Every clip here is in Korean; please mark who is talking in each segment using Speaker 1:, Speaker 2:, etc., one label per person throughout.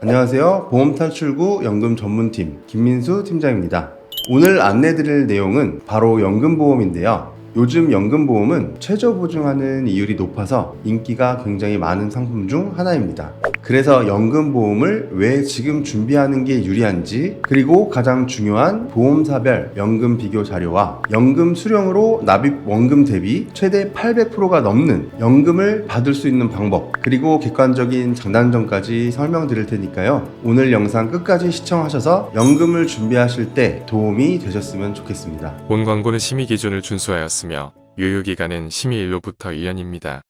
Speaker 1: 안녕하세요. 보험탈출구 연금 전문팀 김민수 팀장입니다. 오늘 안내드릴 내용은 바로 연금보험인데요. 요즘 연금보험은 최저보증하는 이율이 높아서 인기가 굉장히 많은 상품 중 하나입니다. 그래서 연금보험을 왜 지금 준비하는 게 유리한지, 그리고 가장 중요한 보험사별 연금 비교 자료와 연금 수령으로 납입 원금 대비 최대 800%가 넘는 연금을 받을 수 있는 방법, 그리고 객관적인 장단점까지 설명드릴 테니까요. 오늘 영상 끝까지 시청하셔서 연금을 준비하실 때 도움이 되셨으면 좋겠습니다.
Speaker 2: 본 광고는 심의 기준을 준수하였으며 유효기간은 심의일로부터 1년입니다.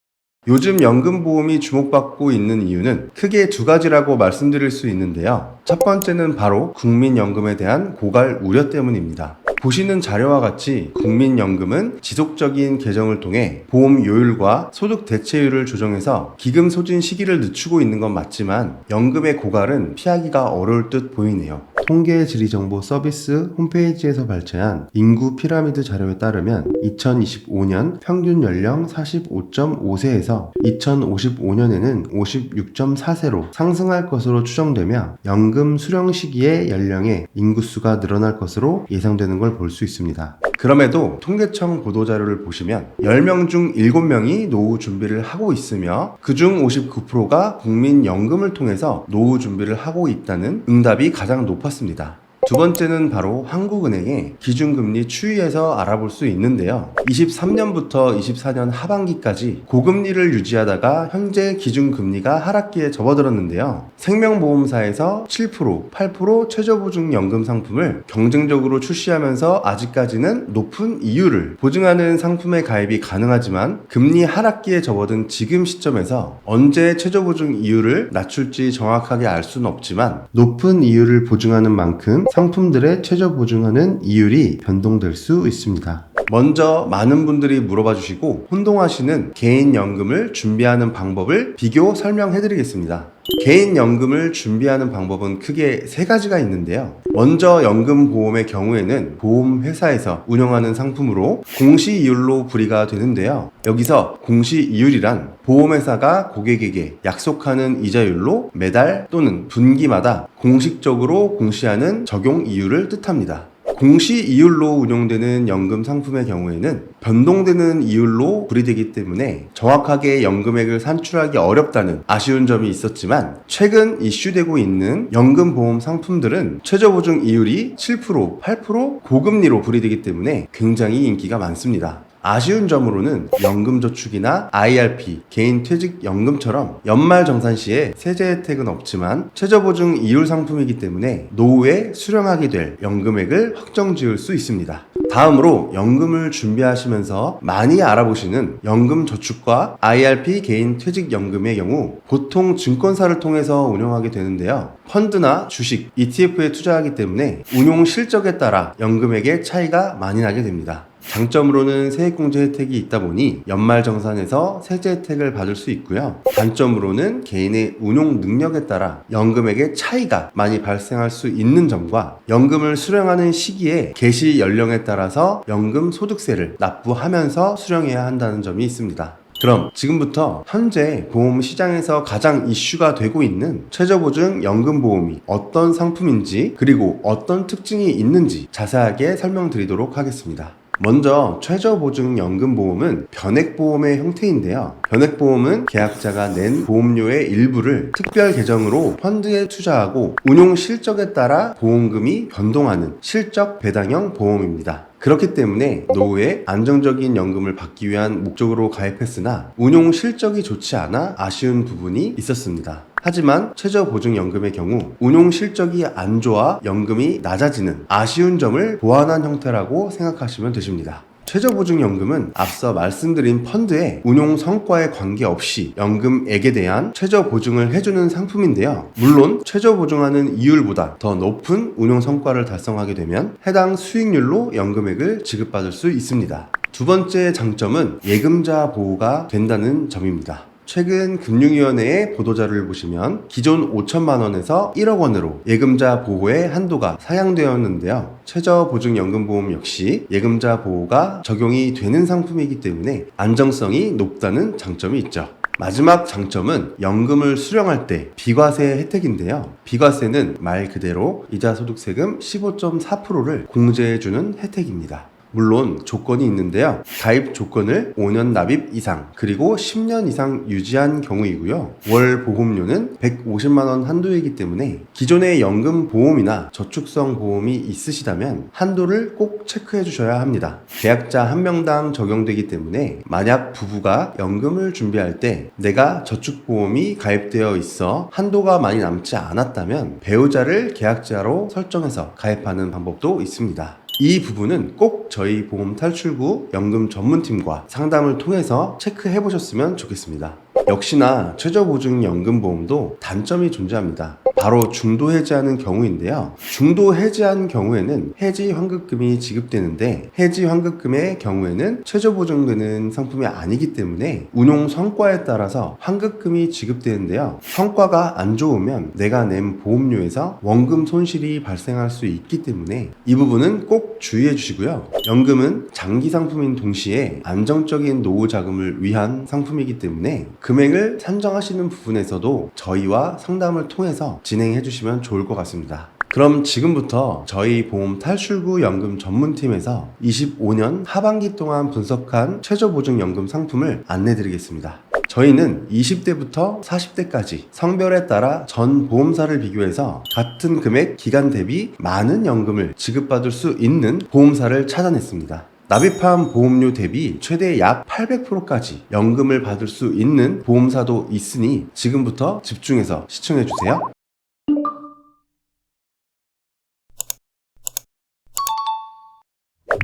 Speaker 1: 요즘 연금보험이 주목받고 있는 이유는 크게 두 가지라고 말씀드릴 수 있는데요. 첫 번째는 바로 국민연금에 대한 고갈 우려 때문입니다. 보시는 자료와 같이 국민연금은 지속적인 개정을 통해 보험료율과 소득 대체율을 조정해서 기금 소진 시기를 늦추고 있는 건 맞지만 연금의 고갈은 피하기가 어려울 듯 보이네요. 통계지리정보 서비스 홈페이지에서 발췌한 인구 피라미드 자료에 따르면 2025년 평균 연령 45.5세에서 2055년에는 56.4세로 상승할 것으로 추정되며 연금 수령 시기의 연령의 인구수가 늘어날 것으로 예상되는 걸 볼 수 있습니다. 그럼에도 통계청 보도자료를 보시면 10명 중 7명이 노후 준비를 하고 있으며 그중 59%가 국민연금을 통해서 노후 준비를 하고 있다는 응답이 가장 높았습니다. 두 번째는 바로 한국은행의 기준금리 추이에서 알아볼 수 있는데요. 23년부터 24년 하반기까지 고금리를 유지하다가 현재 기준금리가 하락기에 접어들었는데요. 생명보험사에서 7%, 8% 최저보증연금 상품을 경쟁적으로 출시하면서 아직까지는 높은 이율을 보증하는 상품의 가입이 가능하지만 금리 하락기에 접어든 지금 시점에서 언제 최저보증 이율을 낮출지 정확하게 알 수는 없지만 높은 이율을 보증하는 만큼 상품들의 최저 보증하는 이율이 변동될 수 있습니다. 먼저 많은 분들이 물어봐 주시고 혼동하시는 개인연금을 준비하는 방법을 비교 설명해 드리겠습니다. 개인연금을 준비하는 방법은 크게 세 가지가 있는데요. 먼저 연금보험의 경우에는 보험회사에서 운영하는 상품으로 공시이율로 분리가 되는데요. 여기서 공시이율이란 보험회사가 고객에게 약속하는 이자율로 매달 또는 분기마다 공식적으로 공시하는 적용이율을 뜻합니다. 공시이율로 운용되는 연금 상품의 경우에는 변동되는 이율로 분리되기 때문에 정확하게 연금액을 산출하기 어렵다는 아쉬운 점이 있었지만 최근 이슈되고 있는 연금보험 상품들은 최저보증 이율이 7%, 8% 고금리로 분리되기 때문에 굉장히 인기가 많습니다. 아쉬운 점으로는 연금저축이나 IRP, 개인퇴직연금처럼 연말정산 시에 세제 혜택은 없지만 최저보증 이율 상품이기 때문에 노후에 수령하게 될 연금액을 확정 지을 수 있습니다. 다음으로 연금을 준비하시면서 많이 알아보시는 연금저축과 IRP 개인퇴직연금의 경우 보통 증권사를 통해서 운영하게 되는데요. 펀드나 주식, ETF에 투자하기 때문에 운용 실적에 따라 연금액의 차이가 많이 나게 됩니다. 장점으로는 세액공제 혜택이 있다 보니 연말정산에서 세제 혜택을 받을 수 있고요. 단점으로는 개인의 운용 능력에 따라 연금액의 차이가 많이 발생할 수 있는 점과 연금을 수령하는 시기에 개시 연령에 따라서 연금 소득세를 납부하면서 수령해야 한다는 점이 있습니다. 그럼 지금부터 현재 보험 시장에서 가장 이슈가 되고 있는 최저보증 연금보험이 어떤 상품인지 그리고 어떤 특징이 있는지 자세하게 설명드리도록 하겠습니다. 먼저 최저보증연금보험은 변액보험의 형태인데요. 변액보험은 계약자가 낸 보험료의 일부를 특별 계정으로 펀드에 투자하고 운용 실적에 따라 보험금이 변동하는 실적 배당형 보험입니다. 그렇기 때문에 노후에 안정적인 연금을 받기 위한 목적으로 가입했으나 운용 실적이 좋지 않아 아쉬운 부분이 있었습니다. 하지만 최저보증연금의 경우 운용 실적이 안 좋아 연금이 낮아지는 아쉬운 점을 보완한 형태라고 생각하시면 되십니다. 최저보증연금은 앞서 말씀드린 펀드의 운용 성과에 관계없이 연금액에 대한 최저보증을 해주는 상품인데요. 물론 최저보증하는 이율보다 더 높은 운용 성과를 달성하게 되면 해당 수익률로 연금액을 지급받을 수 있습니다. 두 번째 장점은 예금자 보호가 된다는 점입니다. 최근 금융위원회의 보도자료를 보시면 기존 5천만 원에서 1억 원으로 예금자 보호의 한도가 상향되었는데요. 최저보증연금보험 역시 예금자 보호가 적용이 되는 상품이기 때문에 안정성이 높다는 장점이 있죠. 마지막 장점은 연금을 수령할 때 비과세 혜택인데요. 비과세는 말 그대로 이자소득세금 15.4%를 공제해주는 혜택입니다. 물론 조건이 있는데요. 가입 조건을 5년 납입 이상 그리고 10년 이상 유지한 경우이고요. 월 보험료는 150만 원 한도이기 때문에 기존의 연금 보험이나 저축성 보험이 있으시다면 한도를 꼭 체크해 주셔야 합니다. 계약자 한 명당 적용되기 때문에 만약 부부가 연금을 준비할 때 내가 저축보험이 가입되어 있어 한도가 많이 남지 않았다면 배우자를 계약자로 설정해서 가입하는 방법도 있습니다. 이 부분은 꼭 저희 보험 탈출구 연금 전문팀과 상담을 통해서 체크해 보셨으면 좋겠습니다. 역시나 최저보증연금보험도 단점이 존재합니다. 바로 중도 해지하는 경우인데요. 중도 해지한 경우에는 해지 환급금이 지급되는데 해지 환급금의 경우에는 최저보증되는 상품이 아니기 때문에 운용 성과에 따라서 환급금이 지급되는데요. 성과가 안 좋으면 내가 낸 보험료에서 원금 손실이 발생할 수 있기 때문에 이 부분은 꼭 주의해 주시고요. 연금은 장기 상품인 동시에 안정적인 노후 자금을 위한 상품이기 때문에 금액을 산정하시는 부분에서도 저희와 상담을 통해서 진행해 주시면 좋을 것 같습니다. 그럼 지금부터 저희 보험 탈출구 연금 전문팀에서 25년 하반기 동안 분석한 최저보증연금 상품을 안내 드리겠습니다. 저희는 20대부터 40대까지 성별에 따라 전 보험사를 비교해서 같은 금액 기간 대비 많은 연금을 지급받을 수 있는 보험사를 찾아냈습니다. 납입한 보험료 대비 최대 약 800%까지 연금을 받을 수 있는 보험사도 있으니 지금부터 집중해서 시청해주세요.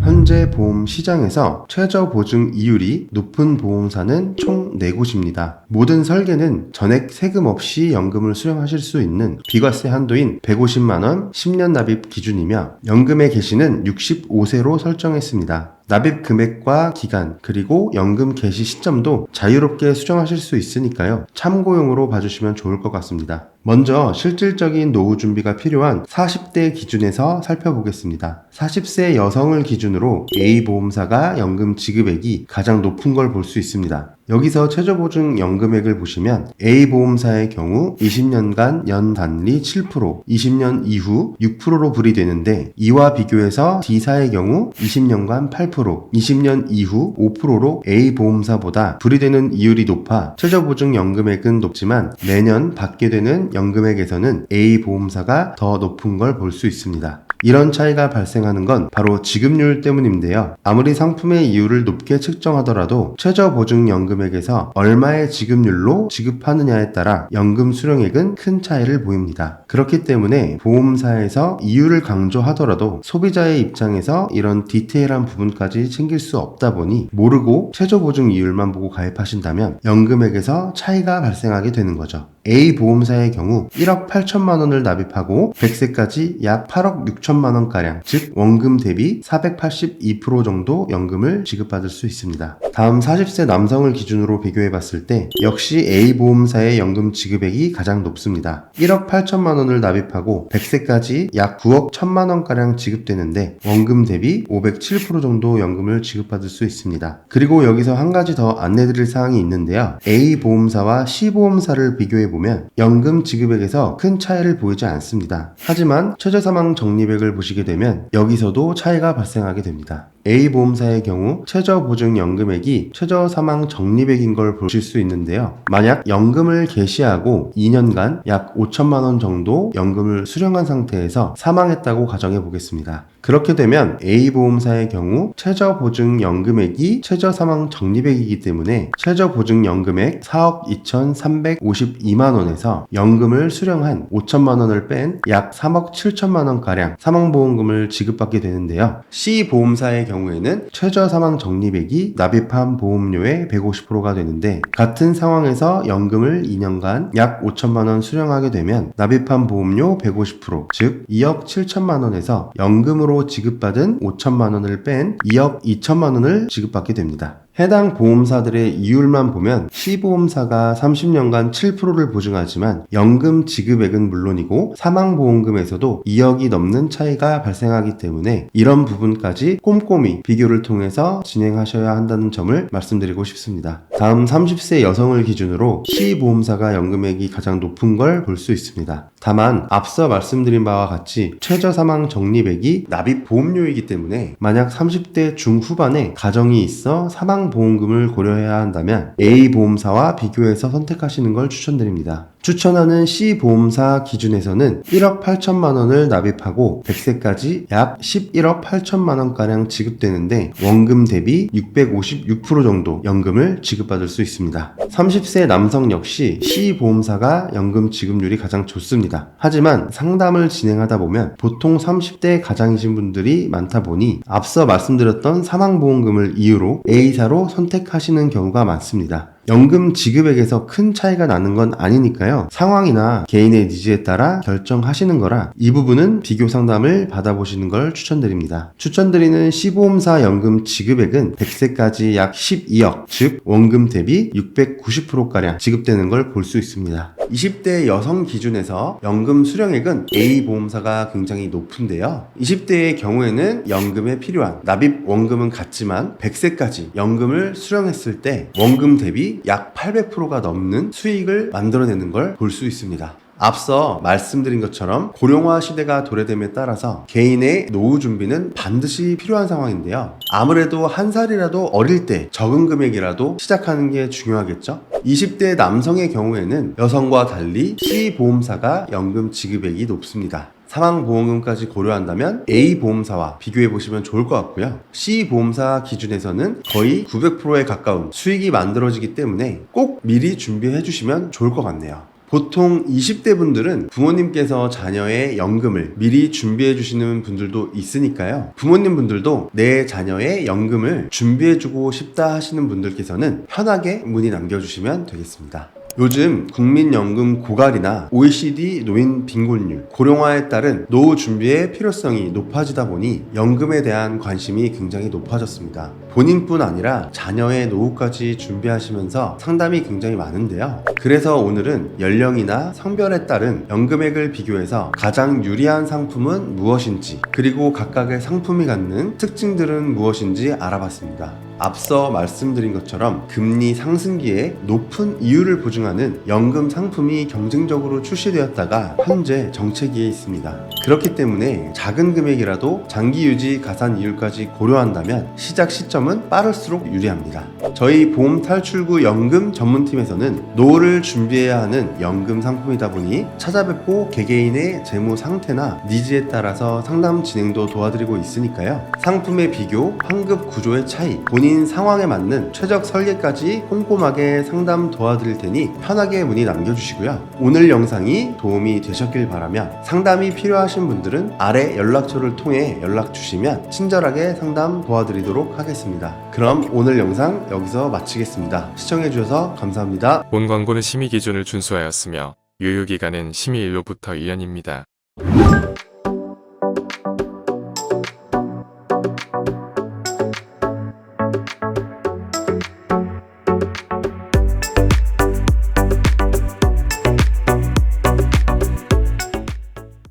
Speaker 1: 현재 보험 시장에서 최저 보증 이율이 높은 보험사는 총 4곳입니다. 모든 설계는 전액 세금 없이 연금을 수령하실 수 있는 비과세 한도인 150만원 10년 납입 기준이며 연금의 개시는 65세로 설정했습니다. 납입 금액과 기간 그리고 연금 개시 시점도 자유롭게 수정하실 수 있으니까요. 참고용으로 봐주시면 좋을 것 같습니다. 먼저 실질적인 노후 준비가 필요한 40대 기준에서 살펴보겠습니다. 40세 여성을 기준으로 A보험사가 연금 지급액이 가장 높은 걸 볼 수 있습니다. 여기서 최저보증 연금액을 보시면 A보험사의 경우 20년간 연단리 7%, 20년 이후 6%로 분리되는데 이와 비교해서 D사의 경우 20년간 8%, 20년 이후 5%로 A보험사보다 분리되는 이율이 높아 최저보증 연금액은 높지만 매년 받게 되는 연금액에서는 A보험사가 더 높은 걸 볼 수 있습니다. 이런 차이가 발생하는 건 바로 지급률 때문인데요. 아무리 상품의 이율을 높게 측정하더라도 최저보증연금액에서 얼마의 지급률로 지급하느냐에 따라 연금 수령액은 큰 차이를 보입니다. 그렇기 때문에 보험사에서 이율을 강조하더라도 소비자의 입장에서 이런 디테일한 부분까지 챙길 수 없다 보니 모르고 최저보증 이율만 보고 가입하신다면 연금액에서 차이가 발생하게 되는 거죠. A보험사의 경우 1억 8천만 원을 납입하고 100세까지 약 8억 6천만 원가량, 즉 원금 대비 482% 정도 연금을 지급받을 수 있습니다. 다음 40세 남성을 기준으로 비교해봤을 때 역시 A보험사의 연금 지급액이 가장 높습니다. 1억 8천만 원을 납입하고 100세까지 약 9억 1천만 원가량 지급되는데 원금 대비 507% 정도 연금을 지급받을 수 있습니다. 그리고 여기서 한 가지 더 안내드릴 사항이 있는데요. A보험사와 C보험사를 비교해보면 연금 지급액에서 큰 차이를 보이지 않습니다. 하지만 최저사망 적립액을 보시게 되면 여기서도 차이가 발생하게 됩니다. A보험사의 경우 최저보증연금액이 최저사망 적립액인 걸 보실 수 있는데요. 만약 연금을 개시하고 2년간 약 5천만 원 정도 연금을 수령한 상태에서 사망했다고 가정해 보겠습니다. 그렇게 되면 A보험사의 경우 최저보증연금액이 최저사망 적립액이기 때문에 최저보증연금액 4억 2,352만 원에서 연금을 수령한 5천만 원을 뺀 약 3억 7천만 원가량 사망보험금을 지급받게 되는데요. C보험사의 경우에는 최저사망 적립액이 납입한 보험료의 150%가 되는데 같은 상황에서 연금을 2년간 약 5천만 원 수령하게 되면 납입한 보험료 150%, 즉 2억 7천만 원에서 연금으로 지급받은 5천만 원을 뺀 2억 2천만 원을 지급받게 됩니다. 해당 보험사들의 이율만 보면 C보험사가 30년간 7%를 보증하지만 연금 지급액은 물론이고 사망보험금에서도 2억이 넘는 차이가 발생하기 때문에 이런 부분까지 꼼꼼히 비교를 통해서 진행하셔야 한다는 점을 말씀드리고 싶습니다. 다음 30세 여성을 기준으로 C보험사가 연금액이 가장 높은 걸 볼 수 있습니다. 다만 앞서 말씀드린 바와 같이 최저사망 적립액이 납입보험료이기 때문에 만약 30대 중후반에 가정이 있어 사망보험금을 고려해야 한다면 A보험사와 비교해서 선택하시는 걸 추천드립니다. 추천하는 C보험사 기준에서는 1억 8천만 원을 납입하고 100세까지 약 11억 8천만 원가량 지급되는데 원금 대비 656% 정도 연금을 지급받을 수 있습니다. 30세 남성 역시 C보험사가 연금 지급률이 가장 좋습니다. 하지만 상담을 진행하다 보면 보통 30대 가장이신 분들이 많다 보니 앞서 말씀드렸던 사망보험금을 이유로 A사로 선택하시는 경우가 많습니다. 연금 지급액에서 큰 차이가 나는 건 아니니까요. 상황이나 개인의 니즈에 따라 결정하시는 거라 이 부분은 비교 상담을 받아보시는 걸 추천드립니다. 추천드리는 C보험사 연금 지급액은 100세까지 약 12억, 즉 원금 대비 690%가량 지급되는 걸 볼 수 있습니다. 20대 여성 기준에서 연금 수령액은 A보험사가 굉장히 높은데요. 20대의 경우에는 연금에 필요한 납입 원금은 같지만 100세까지 연금을 수령했을 때 원금 대비 약 800%가 넘는 수익을 만들어내는 걸 볼 수 있습니다. 앞서 말씀드린 것처럼 고령화 시대가 도래됨에 따라서 개인의 노후 준비는 반드시 필요한 상황인데요. 아무래도 한 살이라도 어릴 때 적은 금액이라도 시작하는 게 중요하겠죠? 20대 남성의 경우에는 여성과 달리 C보험사가 연금 지급액이 높습니다. 사망보험금까지 고려한다면 A보험사와 비교해보시면 좋을 것 같고요. C보험사 기준에서는 거의 900%에 가까운 수익이 만들어지기 때문에 꼭 미리 준비해주시면 좋을 것 같네요. 보통 20대 분들은 부모님께서 자녀의 연금을 미리 준비해 주시는 분들도 있으니까요. 부모님 분들도 내 자녀의 연금을 준비해 주고 싶다 하시는 분들께서는 편하게 문의 남겨주시면 되겠습니다. 요즘 국민연금 고갈이나 OECD 노인 빈곤율, 고령화에 따른 노후 준비의 필요성이 높아지다 보니 연금에 대한 관심이 굉장히 높아졌습니다. 본인뿐 아니라 자녀의 노후까지 준비하시면서 상담이 굉장히 많은데요. 그래서 오늘은 연령이나 성별에 따른 연금액을 비교해서 가장 유리한 상품은 무엇인지, 그리고 각각의 상품이 갖는 특징들은 무엇인지 알아봤습니다. 앞서 말씀드린 것처럼 금리 상승기에 높은 이율을 보증하는 연금 상품이 경쟁적으로 출시되었다가 현재 정체기에 있습니다. 그렇기 때문에 작은 금액이라도 장기 유지 가산 이율까지 고려한다면 시작 시점은 빠를수록 유리합니다. 저희 보험 탈출구 연금 전문팀에서는 노후를 준비해야 하는 연금 상품이다 보니 찾아뵙고 개개인의 재무 상태나 니즈에 따라서 상담 진행도 도와드리고 있으니까요. 상품의 비교, 환급 구조의 차이, 본인 상황에 맞는 최적 설계까지 꼼꼼하게 상담 도와드릴 테니 편하게 문의 남겨주시고요. 오늘 영상이 도움이 되셨길 바라며 상담이 필요하신 분들은 아래 연락처를 통해 연락 주시면 친절하게 상담 도와드리도록 하겠습니다. 그럼 오늘 영상 여기서 마치겠습니다. 시청해주셔서 감사합니다.
Speaker 2: 본 광고는 심의 기준을 준수하였으며 유효기간은 심의 일로부터 1년입니다.